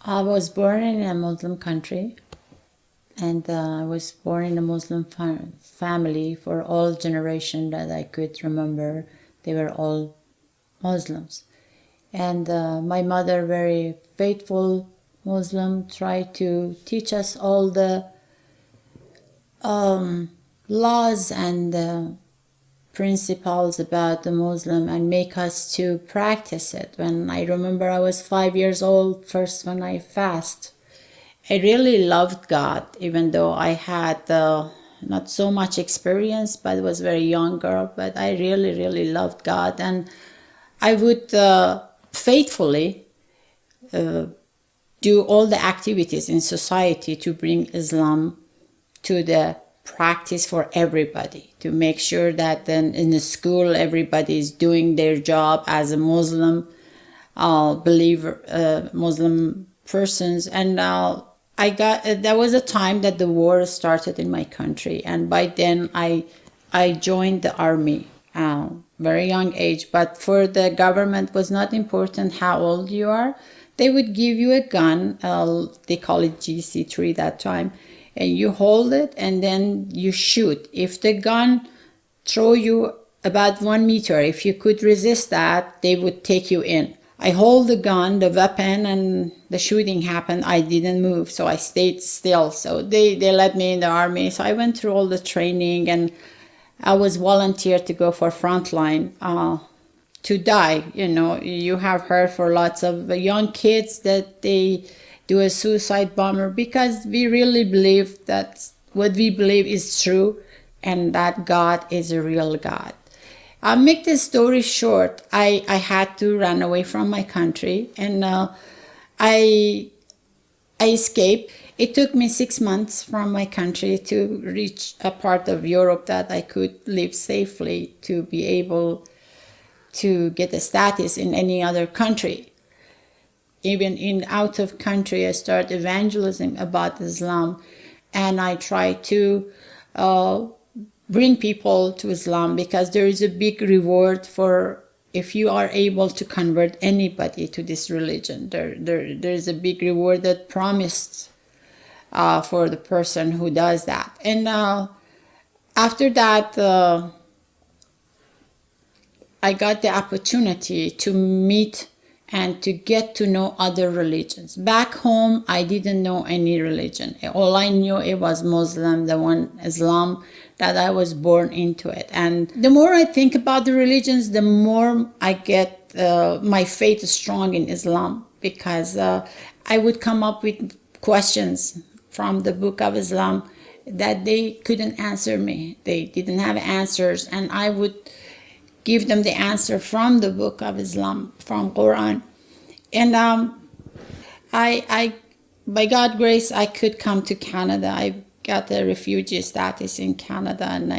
I was born in a Muslim country, and I was born in a Muslim family. For all generation that I could remember, they were all Muslims. And my mother, very faithful Muslim, tried to teach us all the laws and principles about the Muslim and make us to practice it. When I remember I was 5 years old, first when I fast, I really loved God, even though I had not so much experience, but I was a very young girl, but I really, really loved God. And I would faithfully do all the activities in society to bring Islam to the practice for everybody, to make sure that then in the school everybody is doing their job as a Muslim believer, Muslim persons. And there was a time that the war started in my country, and by then I joined the army, very young age. But for the government was not important how old you are. They would give you a gun, they call it GC3 that time, and you hold it and then you shoot. If the gun throw you about 1 meter, if you could resist that, they would take you in. I hold the gun, the weapon, and the shooting happened. I didn't move, so I stayed still. So they let me in the army. So I went through all the training, and I was volunteered to go for frontline to die. You know, you have heard for lots of young kids that they do a suicide bomber, because we really believe that what we believe is true and that God is a real God. I'll make this story short. I had to run away from my country, and I escaped. It took me 6 months from my country to reach a part of Europe that I could live safely, to be able to get a status in any other country. Even in out of country, I started evangelizing about Islam, and I try to bring people to Islam, because there is a big reward for if you are able to convert anybody to this religion. There is a big reward that promised for the person who does that. And after that, I got the opportunity to meet and to get to know other religions. Back home, I didn't know any religion. All I knew, it was Muslim, the one Islam, that I was born into it. And the more I think about the religions, the more I get my faith strong in Islam, because I would come up with questions from the book of Islam that they couldn't answer me. They didn't have answers, and I would give them the answer from the book of Islam, from Quran. And I by God's grace, I could come to Canada. I got a refugee status in Canada, and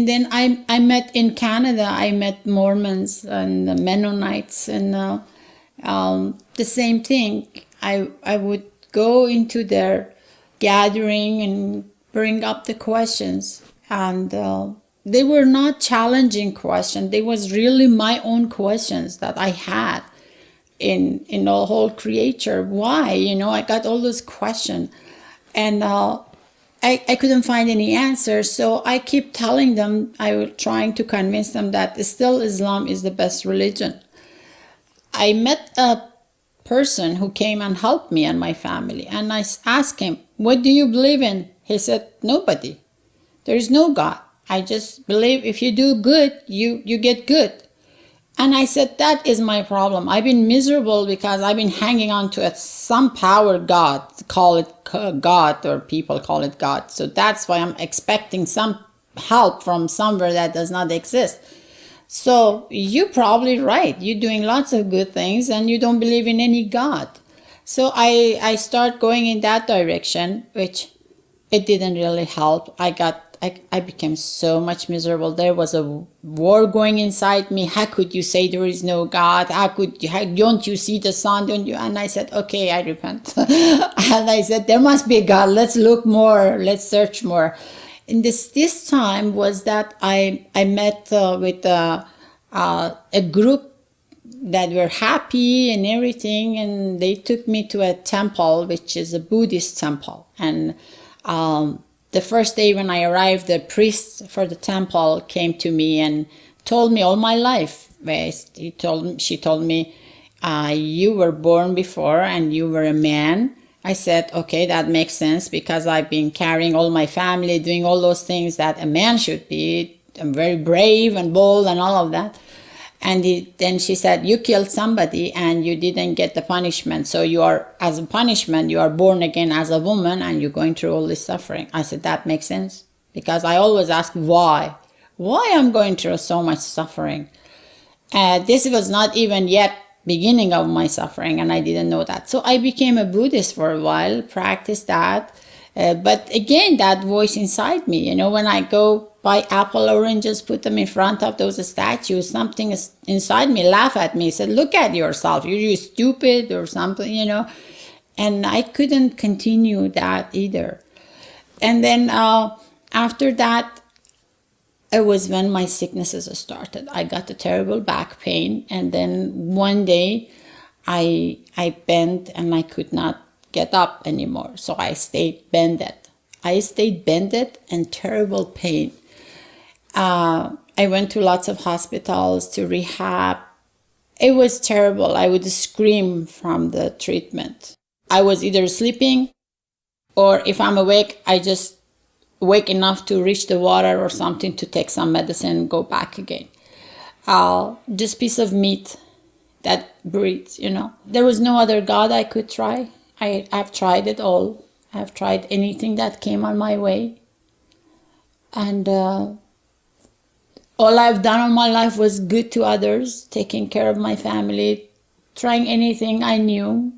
then I met in Canada, I met Mormons and the Mennonites, and the same thing. I would go into their gathering and bring up the questions, and they were not challenging questions. They was really my own questions that I had in the whole creature. Why? You know, I got all those questions, and I couldn't find any answers. So I keep telling them, I was trying to convince them that still Islam is the best religion. I met a person who came and helped me and my family, and I asked him, what do you believe in? He said, nobody. There is no God. I just believe if you do good, you get good. And I said, that is my problem. I've been miserable because I've been hanging on to some power God, call it God, or people call it God. So that's why I'm expecting some help from somewhere that does not exist. So you're probably right. You're doing lots of good things and you don't believe in any God. So I start going in that direction, which it didn't really help. I became so much miserable. There was a war going inside me. How could you say there is no God? Don't you see the sun? Don't you? And I said, okay, I repent. And I said, there must be a God. Let's look more. Let's search more. And this time was that I met with a group that were happy and everything, and they took me to a temple, which is a Buddhist temple. And the first day when I arrived, the priest for the temple came to me and told me all my life. She told me, you were born before and you were a man. I said, okay, that makes sense, because I've been carrying all my family, doing all those things that a man should be. I'm very brave and bold and all of that. And then she said, you killed somebody and you didn't get the punishment. So you are, as a punishment, you are born again as a woman and you're going through all this suffering. I said, that makes sense. Because I always ask why I'm going through so much suffering. This was not even yet beginning of my suffering, and I didn't know that. So I became a Buddhist for a while, practiced that. But again, that voice inside me, when I go buy apple, oranges, put them in front of those statues, something inside me laugh at me, said, look at yourself, you're stupid or something, And I couldn't continue that either. And then after that, it was when my sicknesses started. I got a terrible back pain, and then one day I bent and I could not get up anymore. So I stayed bended. And terrible pain. I went to lots of hospitals, to rehab. It was terrible. I would scream from the treatment. I was either sleeping, or if I'm awake, I just wake enough to reach the water or something to take some medicine and go back again. Just piece of meat that breathes, There was no other God I could try. I've tried it all. I've tried anything that came on my way. And all I've done in my life was good to others, taking care of my family, trying anything I knew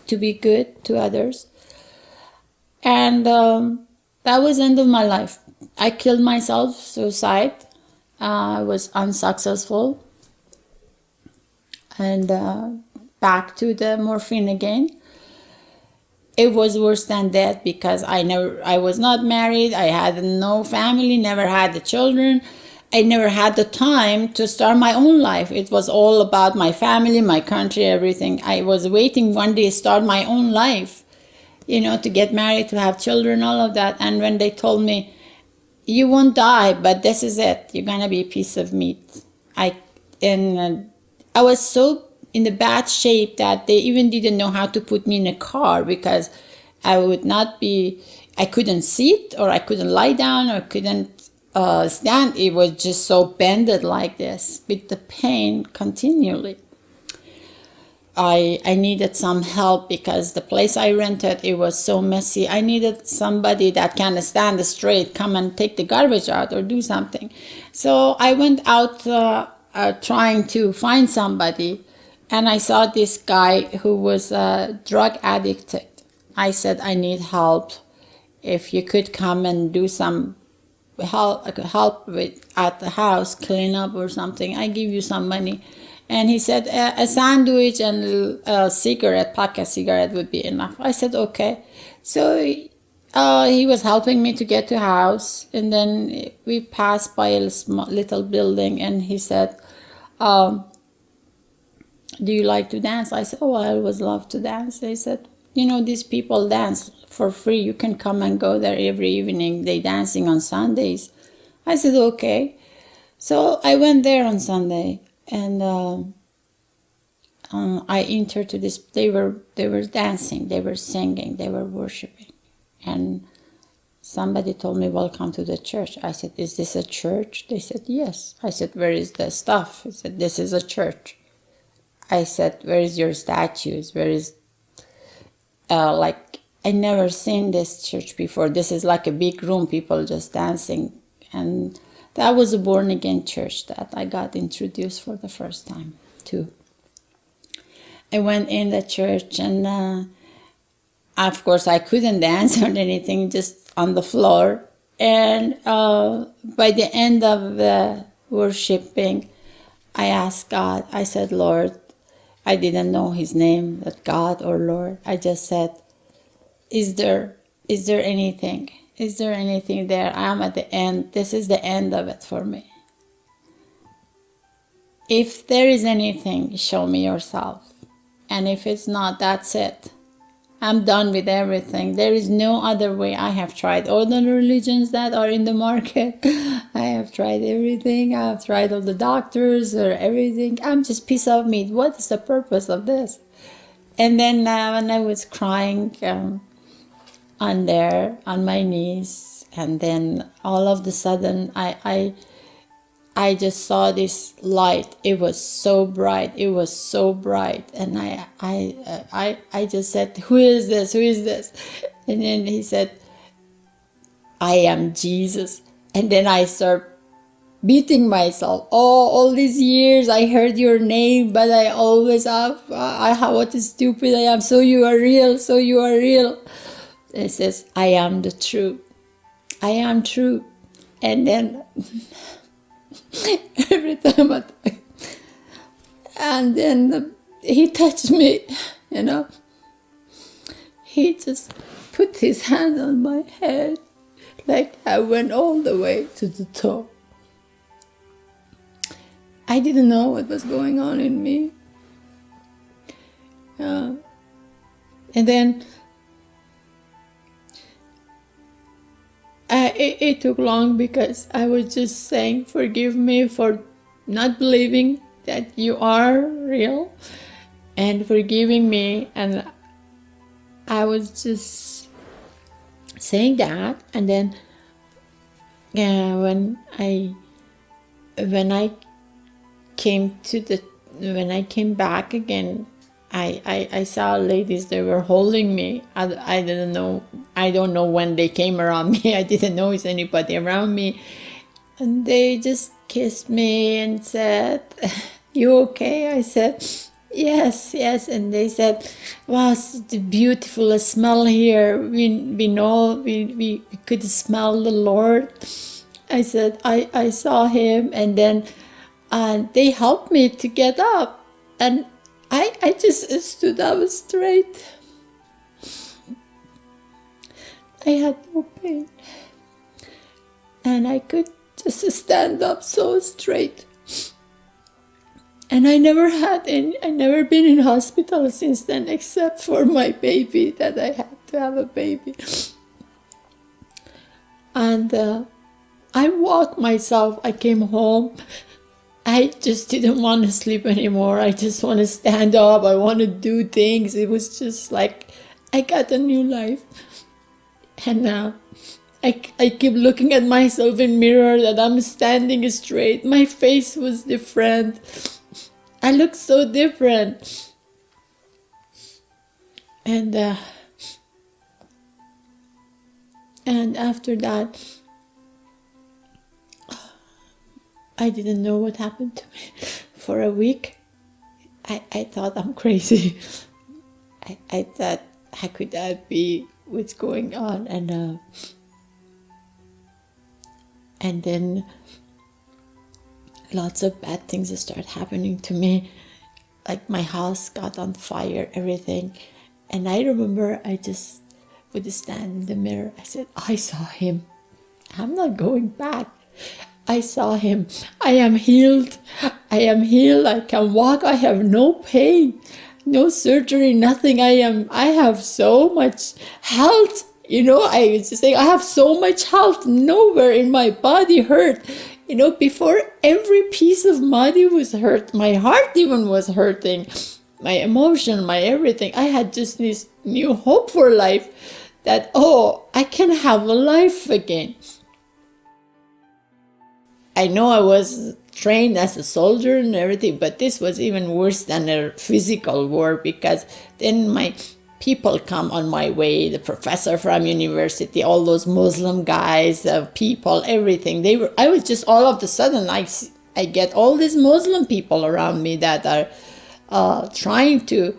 to be good to others. And that was the end of my life. I killed myself, suicide. I was unsuccessful. And back to the morphine again. It was worse than death, because I was not married. I had no family, never had the children. I never had the time to start my own life. It was all about my family, my country, everything. I was waiting one day to start my own life. To get married, to have children, all of that. And when they told me, you won't die, but this is it, you're going to be a piece of meat. I was so in the bad shape that they even didn't know how to put me in a car, because I couldn't sit, or I couldn't lie down, or couldn't stand. It was just so bended like this, with the pain continually. I needed some help, because the place I rented, it was so messy. I needed somebody that can stand straight, come and take the garbage out or do something. So I went out trying to find somebody, and I saw this guy who was drug addicted. I said, I need help. If you could come and do some help with at the house, clean up or something, I give you some money. And he said, a sandwich and a cigarette, pack of cigarette would be enough. I said, okay. So he was helping me to get to the house. And then we passed by a little building, and he said, do you like to dance? I said, I always love to dance. He said, these people dance for free. You can come and go there every evening. They dancing on Sundays. I said, okay. So I went there on Sunday. And I entered to this. They were dancing, they were singing, they were worshiping, and somebody told me, "Welcome to the church." I said, "Is this a church?" They said, "Yes." I said, "Where is the stuff?" He said, "This is a church." I said, "Where is your statues? Where is I never seen this church before. This is like a big room, people just dancing." And that was a born-again church that I got introduced for the first time to. I went in the church, and of course I couldn't dance or anything, just on the floor. And by the end of the worshiping, I asked God, I said, "Lord," I didn't know his name, that God or Lord. I just said, is there anything? Is there anything there? I'm at the end. This is the end of it for me. if there is anything, show me yourself. And if it's not, that's it. I'm done with everything. There is no other way. I have tried all the religions that are in the market. I have tried everything. I have tried all the doctors or everything. I'm just piece of meat. What is the purpose of this? And then when I was crying on my knees, and then all of the sudden I just saw this light. It was so bright. It was so bright. And I just said, who is this? Who is this? And then he said, I am Jesus. And then I start beating myself. Oh, all these years I heard your name, but I always have, what a stupid I am. So you are real. So you are real. And it says, I am the truth. I am true. And then every time and then he touched me, he just put his hand on my head, like I went all the way to the top. I didn't know what was going on in me. And then it took long because I was just saying, forgive me for not believing that you are real, and forgiving me. And I was just saying that. And then when I came back again, I saw ladies, they were holding me. I didn't know, I don't know when they came around me. I didn't know it's anybody around me. And they just kissed me and said, you okay? I said, yes. And they said, wow, it's the beautiful smell here. We know, we could smell the Lord. I said, I saw him. And then they helped me to get up. And I just stood up straight. I had no pain. And I could just stand up so straight. And I never been in hospital since then, except for my baby, that I had to have a baby. And I walked myself. I came home. I just didn't want to sleep anymore. I just want to stand up. I want to do things. It was just like I got a new life. And I keep looking at myself in mirror that I'm standing straight. My face was different. I look so different. And after that, I didn't know what happened to me. For a week, I thought I'm crazy. I thought, how could that be? What's going on? And then lots of bad things start happening to me. Like my house got on fire, everything. And I remember I just would stand in the mirror. I said, I saw him. I'm not going back. I saw him. I am healed. I am healed. I can walk. I have no pain, no surgery, nothing. I have so much health. I was just saying, I have so much health. Nowhere in my body hurt. Before, every piece of body was hurt. My heart even was hurting. My emotion, my everything. I had just this new hope for life that, I can have a life again. I know I was trained as a soldier and everything, but this was even worse than a physical war, because then my people come on my way, the professor from university, all those Muslim guys, people, everything. I was just all of a sudden, I get all these Muslim people around me that are trying to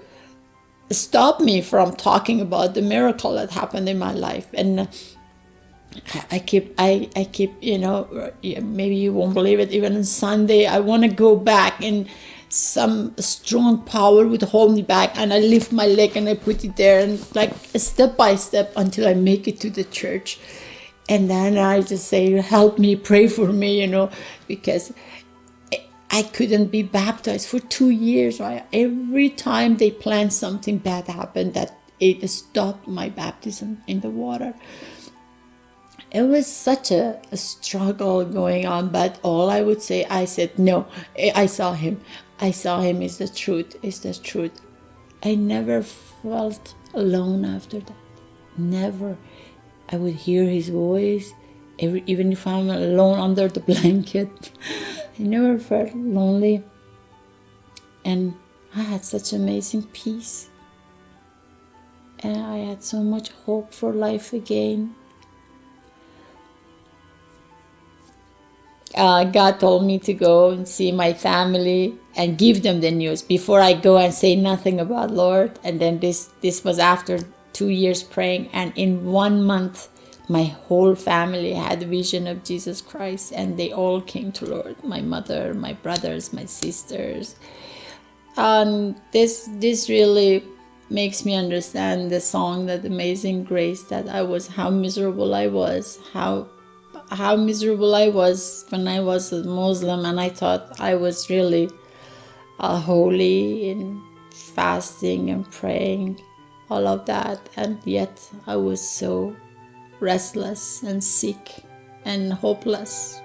stop me from talking about the miracle that happened in my life. And I keep, maybe you won't believe it, even on Sunday, I want to go back, and some strong power would hold me back, and I lift my leg and I put it there, and like step by step until I make it to the church. And then I just say, help me, pray for me, because I couldn't be baptized for 2 years. Right? Every time they planned something bad happened that it stopped my baptism in the water. It was such a struggle going on, but all I would say, I said, no, I saw him. I saw him, is the truth, is the truth. I never felt alone after that. Never. I would hear his voice, even if I'm alone under the blanket. I never felt lonely. And I had such amazing peace. And I had so much hope for life again. God told me to go and see my family and give them the news before I go and say nothing about Lord. And then this was after 2 years praying, and in 1 month my whole family had a vision of Jesus Christ, and they all came to Lord. My mother, my brothers, my sisters. This really makes me understand the song, that Amazing Grace, that how miserable I was, how miserable I was when I was a Muslim, and I thought I was really holy in fasting and praying, all of that, and yet I was so restless and sick and hopeless.